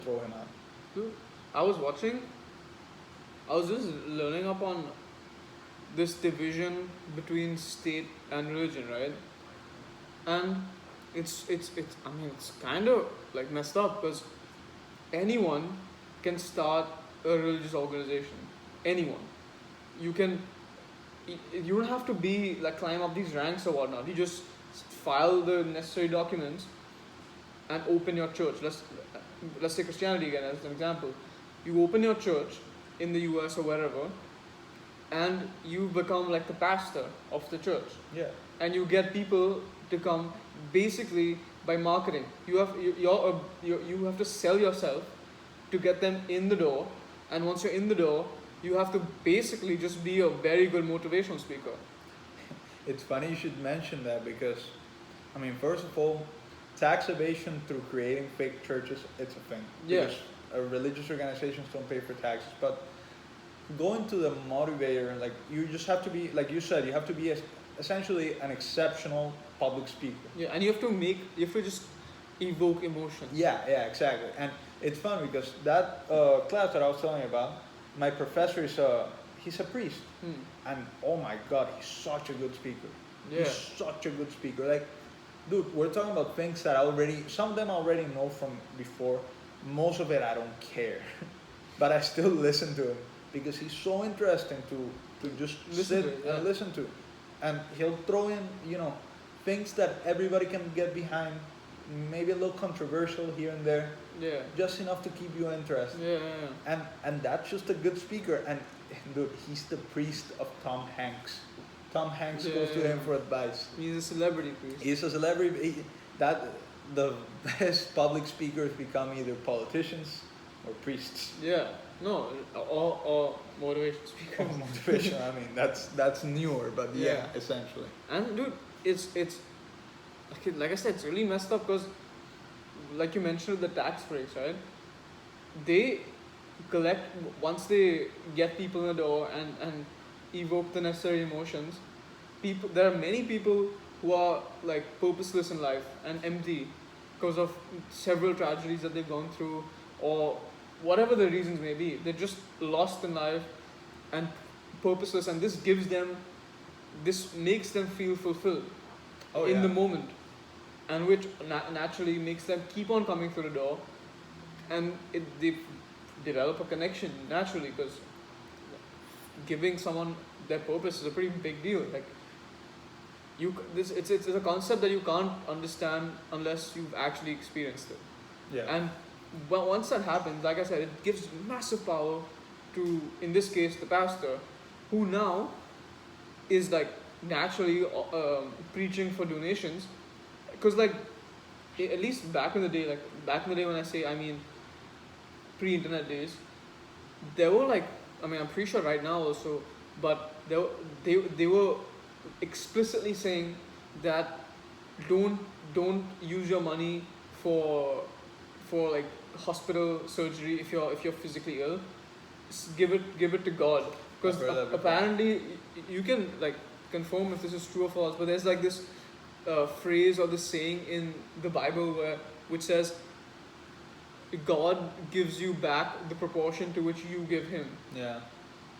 throw him out. Dude, I was watching. I was just learning up on this division between state and religion, right? And it's. I mean, it's kind of like messed up because anyone can start a religious organization. Anyone. You can. You don't have to be like climb up these ranks or whatnot. You just file the necessary documents and open your church. Let's take Christianity again as an example. You open your church in the US or wherever, and you become like the pastor of the church, Yeah. and you get people to come basically by marketing. You have you have to sell yourself to get them in the door, and once you're in the door, you have to basically just be a very good motivational speaker. It's funny you should mention that because, I mean, first of all, tax evasion through creating fake churches, it's a thing. Yeah. Because religious organizations don't pay for taxes. But going to the motivator, like, you just have to be, like you said, you have to be essentially an exceptional public speaker. Yeah, and you have to just evoke emotion. Yeah, exactly. And it's fun because that class that I was telling you about, my professor is he's a priest, and oh my god, he's such a good speaker. Yeah. He's such a good speaker. Like, dude, we're talking about things that some of them I already know from before. Most of it I don't care, but I still listen to him because he's so interesting to just Listen sit to it, yeah. and listen to, and he'll throw in things that everybody can get behind, maybe a little controversial here and there, Yeah. just enough to keep you interested. Yeah. And that's just a good speaker. And dude, he's the priest of Tom Hanks. Tom Hanks goes to him for advice. He's a celebrity priest. He's a celebrity. That the best public speakers become either politicians or priests. Yeah. No, or motivation speakers. Or motivation. I mean, that's newer, but yeah, essentially. And dude, it's like I said, it's really messed up because, like you mentioned, the tax breaks, right? They collect once they get people in the door and evoke the necessary emotions. There are many people who are like purposeless in life and empty because of several tragedies that they've gone through or whatever the reasons may be. They're just lost in life and purposeless, and this makes them feel fulfilled in the moment, and which naturally makes them keep on coming through the door, and they develop a connection naturally because giving someone their purpose is a pretty big deal. Like it's a concept that you can't understand unless you've actually experienced it. Yeah. And once that happens, like I said, it gives massive power to, in this case, the pastor, who now is like naturally preaching for donations, because like at least back in the day, when I say I mean pre-internet days, there were like, I mean, I'm pretty sure right now also, but they were explicitly saying that don't use your money for like hospital surgery if you're physically ill. Give it to God, because apparently you can like confirm if this is true or false, but there's like this phrase or this saying in the Bible which says God gives you back the proportion to which you give him. Yeah.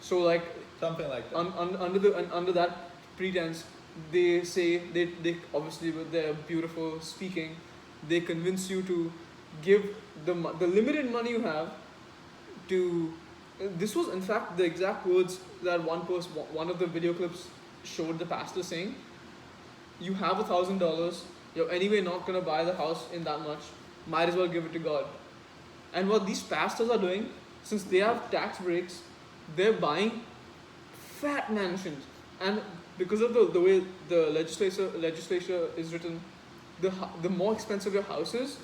So like something like that. Under that pretense, they say they obviously with their beautiful speaking, they convince you to give the limited money you have to. This was in fact the exact words that one of the video clips showed the pastor saying. You have $1,000. You're anyway not gonna buy the house in that much. Might as well give it to God. And what these pastors are doing, since they have tax breaks, they're buying fat mansions. And because of the way the legislature is written, the more expensive your house is,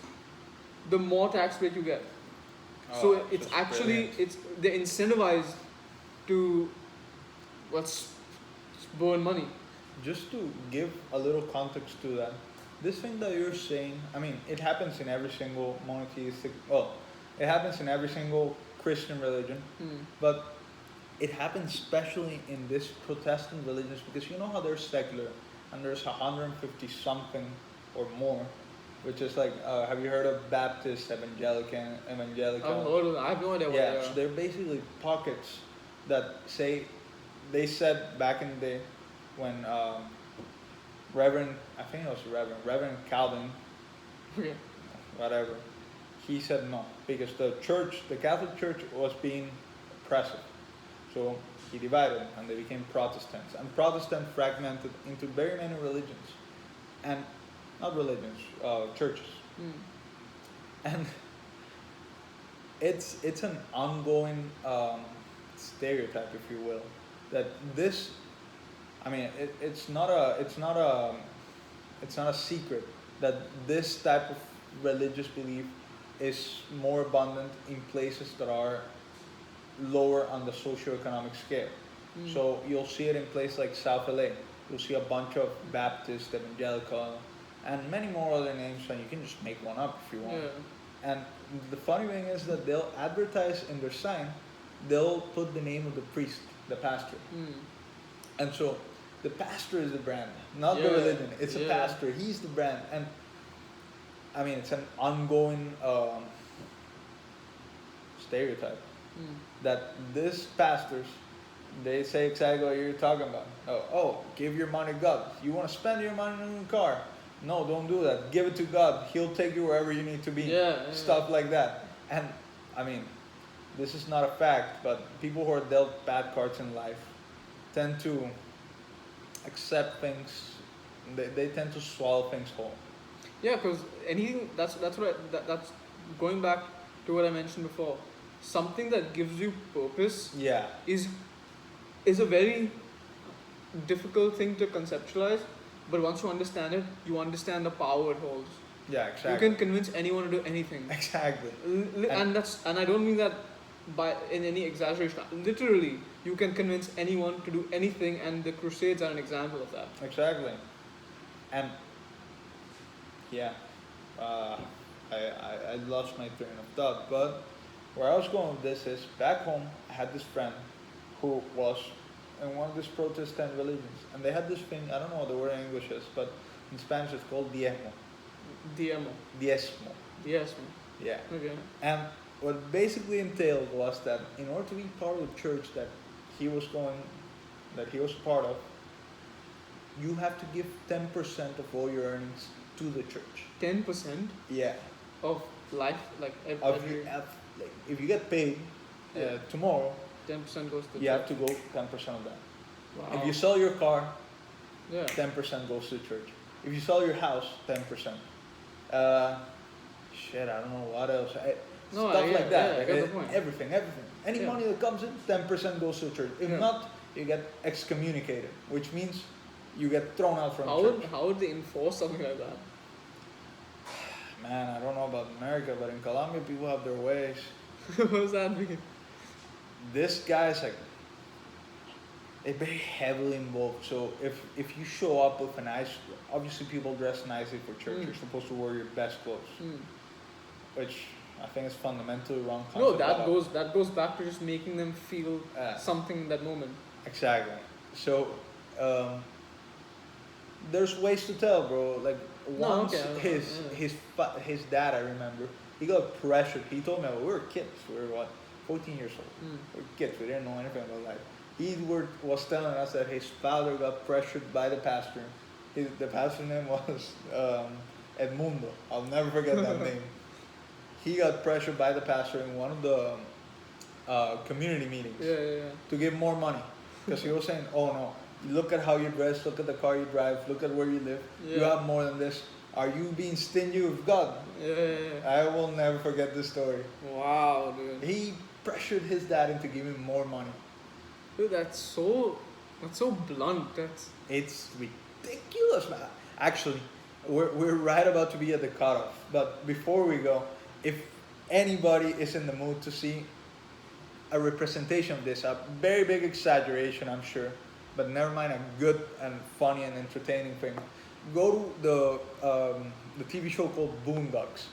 the more tax break you get. So it's actually they're incentivized to burn money. Just to give a little context to that, this thing that you're saying, I mean, it happens in every single monotheistic, it happens in every single Christian religion, but it happens especially in this Protestant religions because you know how they're secular and there's 150 something or more which is like, have you heard of Baptist, Evangelical? I've heard of that. I have no idea what they Yeah, are. so they're basically pockets that say, they said back in the day when I think it was Reverend Calvin, Yeah. whatever, he said no, because the Catholic Church was being oppressive. So he divided them and they became Protestants. And Protestant fragmented into very many religions. And not religions, churches. Mm. And it's an ongoing stereotype, if you will, that this, I mean, it's not a secret that this type of religious belief is more abundant in places that are lower on the socioeconomic scale. Mm. So you'll see it in places like South LA. You'll see a bunch of Baptist, Evangelical, and many more other names, and you can just make one up if you want. Yeah. And the funny thing is that they'll advertise in their sign, they'll put the name of the priest, the pastor. Mm. And so the pastor is the brand, not the Yeah, religion. It's a yeah. pastor. He's the brand. And I mean, it's an ongoing stereotype that these pastors, they say exactly what you're talking about. Oh, give your money to God. You want to spend your money on a car? No, don't do that. Give it to God. He'll take you wherever you need to be. Yeah, Stuff like that. And I mean, this is not a fact, but people who are dealt bad cards in life tend to accept things. They tend to swallow things whole. Yeah, because anything that's that's going back to what I mentioned before. Something that gives you purpose Yeah. is a very difficult thing to conceptualize, but once you understand it, you understand the power it holds. Yeah, exactly. You can convince anyone to do anything. Exactly. And I don't mean that by in any exaggeration. Literally, you can convince anyone to do anything, and the Crusades are an example of that. Exactly. And yeah, I lost my train of thought, but where I was going with this is, back home I had this friend who was in one of these Protestant religions, and they had this thing, I don't know what the word in English is, but in Spanish it's called diezmo. Diezmo. Diezmo. Yeah. Okay. And what it basically entailed was that in order to be part of the church that he was part of, you have to give 10% of all your earnings to the church. 10% Yeah. of life, like Like, if you get paid tomorrow, 10% goes to you have to go 10% of that. Wow. If you sell your car, Yeah. 10% goes to the church. If you sell your house, 10%. Shit, I don't know what else. Stuff like that. Yeah, I get the point. Everything. Any money that comes in, 10% goes to the church. If not, you get excommunicated, which means you get thrown out from the church. How would they enforce something like that? Man, I don't know about America, but in Colombia, people have their ways. What does that mean? This guy's like, they're very heavily involved. So if you show up with a nice, obviously people dress nicely for church. You're supposed to wear your best clothes, which I think is fundamentally wrong concept. No, that goes back to just making them feel something in that moment. Exactly. So there's ways to tell, bro. Like once his dad, I remember, he got pressured. He told me, we were kids. We were 14 years old. We were kids. We didn't know anything about life. He was telling us that his father got pressured by the pastor. The pastor's name was Edmundo. I'll never forget that name. He got pressured by the pastor in one of the community meetings to give more money. Because he was saying, oh no, look at how you dress, look at the car you drive, look at where you live. You have more than this. Are you being stingy with God? I will never forget this story. Wow, dude. He pressured his dad into giving more money. Dude, that's so blunt. It's ridiculous, man. Actually, we're right about to be at the cutoff. But before we go, if anybody is in the mood to see a representation of this, a very big exaggeration, I'm sure, but never mind, a good and funny and entertaining thing, go to the TV show called Boondocks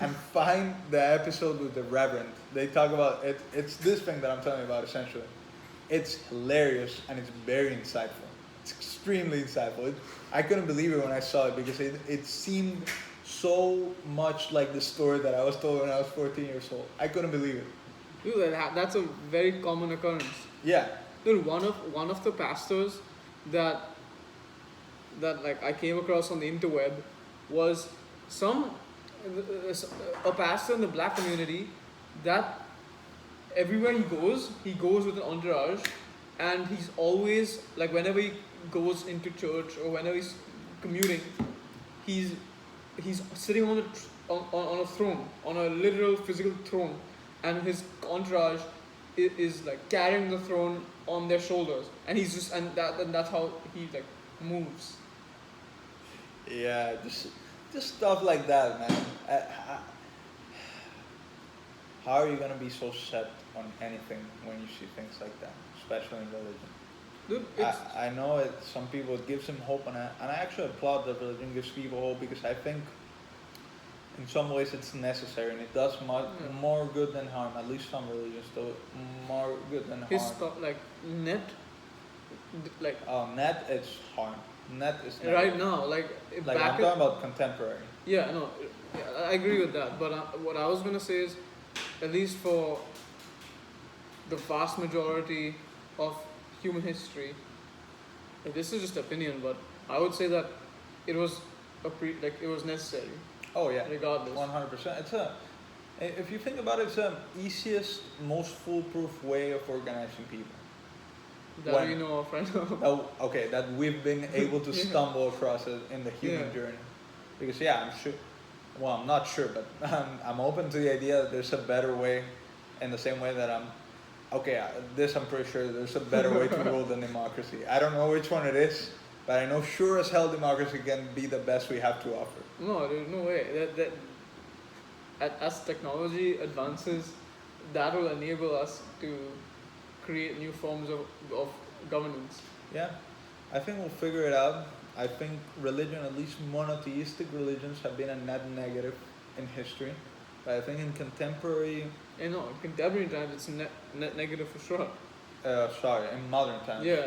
and find the episode with the Reverend. They talk about it. It's this thing that I'm telling you about, essentially. It's hilarious and it's very insightful. It's extremely insightful. I couldn't believe it when I saw it because it seemed so much like the story that I was told when I was 14 years old. I couldn't believe it. Dude, that's a very common occurrence. Yeah. Dude, one of the pastors that like I came across on the interweb was some a pastor in the black community that everywhere he goes with an entourage, and he's always like whenever he goes into church or whenever he's commuting, he's sitting on on a throne, on a literal physical throne, and his entourage is like carrying the throne on their shoulders, and he's just and that's how he like moves. Yeah, just stuff like that, man. How are you gonna be so set on anything when you see things like that, especially in religion? Dude, I know some people it gives them hope, and I actually applaud that religion gives people hope, because I think in some ways it's necessary, and it does more good than harm. At least some religions do more good than harm. Like net, like net is harm. Net is negative. right now, like I'm talking about contemporary. Yeah, no, yeah, I agree with that. But what I was gonna say is, at least for the vast majority of human history, like, this is just opinion, but I would say that it was it was necessary. Oh yeah, regardless. 100%. If you think about it, it's the easiest, most foolproof way of organizing people. That we know of right now. Okay, that we've been able to stumble across it in the human journey. Because I'm sure, well, I'm not sure, but I'm open to the idea that there's a better way, in the same way that I'm pretty sure there's a better way to rule than democracy. I don't know which one it is, but I know sure as hell democracy can be the best we have to offer. No, there's no way. As technology advances, that will enable us to create new forms of governance. Yeah, I think we'll figure it out. I think religion, at least monotheistic religions, have been a net negative in history. But I think in contemporary... In contemporary times, it's net negative for sure. In modern times. Yeah.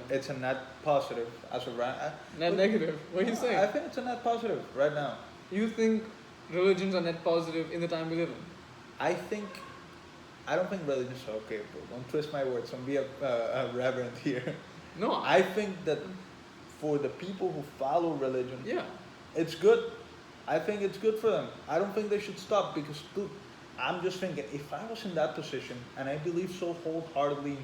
It's a net positive as of right now. Net negative? What are you saying? I think it's a net positive right now. You think religions are net positive in the time we live in? I don't think religions are okay, bro. Don't twist my words. Don't be a reverend here. No. I think that for the people who follow religion, it's good. I think it's good for them. I don't think they should stop, because, dude, I'm just thinking, if I was in that position and I believe so wholeheartedly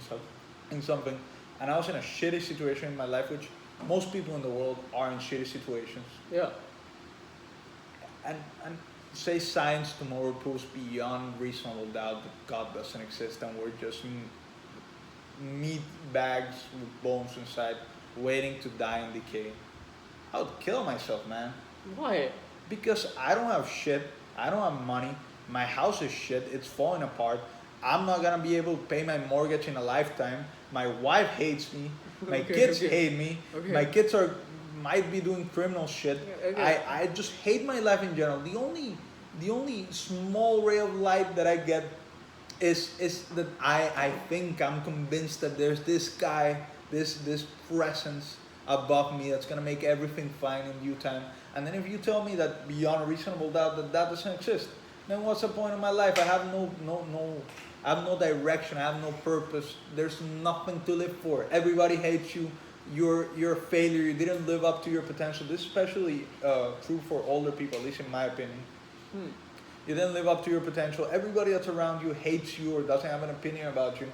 in something, and I was in a shitty situation in my life, which most people in the world are in shitty situations. Yeah. And say science tomorrow proves beyond reasonable doubt that God doesn't exist and we're just meat bags with bones inside, waiting to die and decay. I would kill myself, man. Why? Because I don't have shit. I don't have money. My house is shit. It's falling apart. I'm not gonna be able to pay my mortgage in a lifetime. My wife hates me. My kids hate me. My kids might be doing criminal shit. I just hate my life in general. The only small ray of light that I get is that I'm convinced that there's this guy, this presence above me that's gonna make everything fine in due time. And then if you tell me that beyond a reasonable doubt that doesn't exist, then what's the point of my life? I have I have no direction. I have no purpose. There's nothing to live for. Everybody hates you. You're a failure. You didn't live up to your potential. This is especially true for older people, at least in my opinion. You didn't live up to your potential. Everybody that's around you hates you or doesn't have an opinion about you.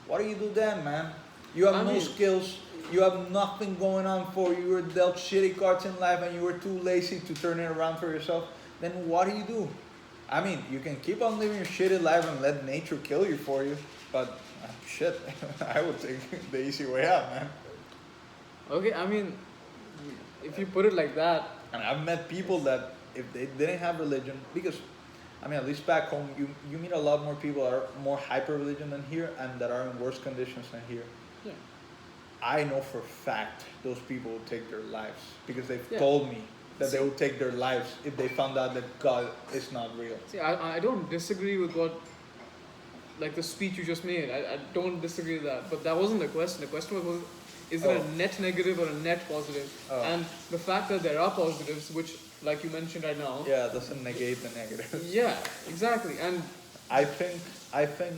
What do you do then, man? You have no skills. You have nothing going on for you. You were dealt shitty cards in life and you were too lazy to turn it around for yourself. Then what do? I mean, you can keep on living your shitty life and let nature kill you for you. But shit, I would take the easy way out, man. Okay, I mean, if you put it like that. And I've met people that if they didn't have religion, because, I mean, at least back home, you meet a lot more people that are more hyper-religion than here and that are in worse conditions than here. Yeah. I know for a fact those people will take their lives because they've told me that they would take their lives if they found out that God is not real. See, I don't disagree with like the speech you just made. I don't disagree with that. But that wasn't the question. The question was is it a net negative or a net positive? And the fact that there are positives, which like you mentioned right now. Yeah, it doesn't negate the negative. Yeah, exactly. And I think I think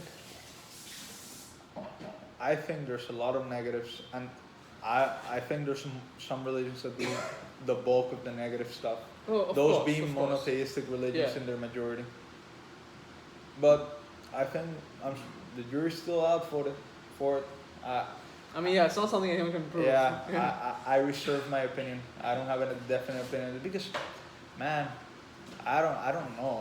I think there's a lot of negatives, and I think there's some religions that do the bulk of the negative stuff. of Those course, being of course. monotheistic religions Yeah. in their majority. But I think the jury's still out for it. I mean, yeah, it's not something anyone can prove. Yeah, I reserve my opinion. I don't have a definite opinion because, man, I don't know.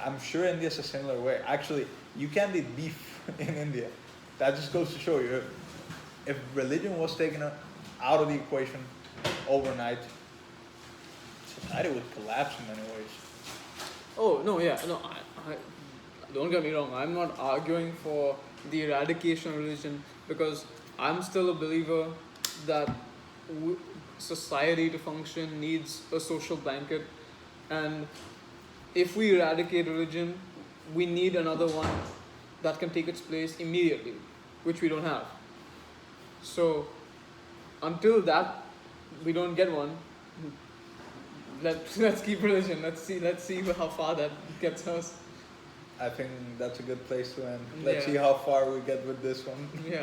I'm sure India's a similar way. Actually, you can't eat beef in India. That just goes to show you, if religion was taken out of the equation overnight, society would collapse in many ways. Oh no, yeah, no. I don't get me wrong. I'm not arguing for the eradication of religion because I'm still a believer that society to function needs a social blanket, and if we eradicate religion, we need another one that can take its place immediately, which we don't have. So until that we don't get one, let's keep religion. Let's see how far that gets us. I think that's a good place to end. Let's Yeah. see how far we get with this one. Yeah.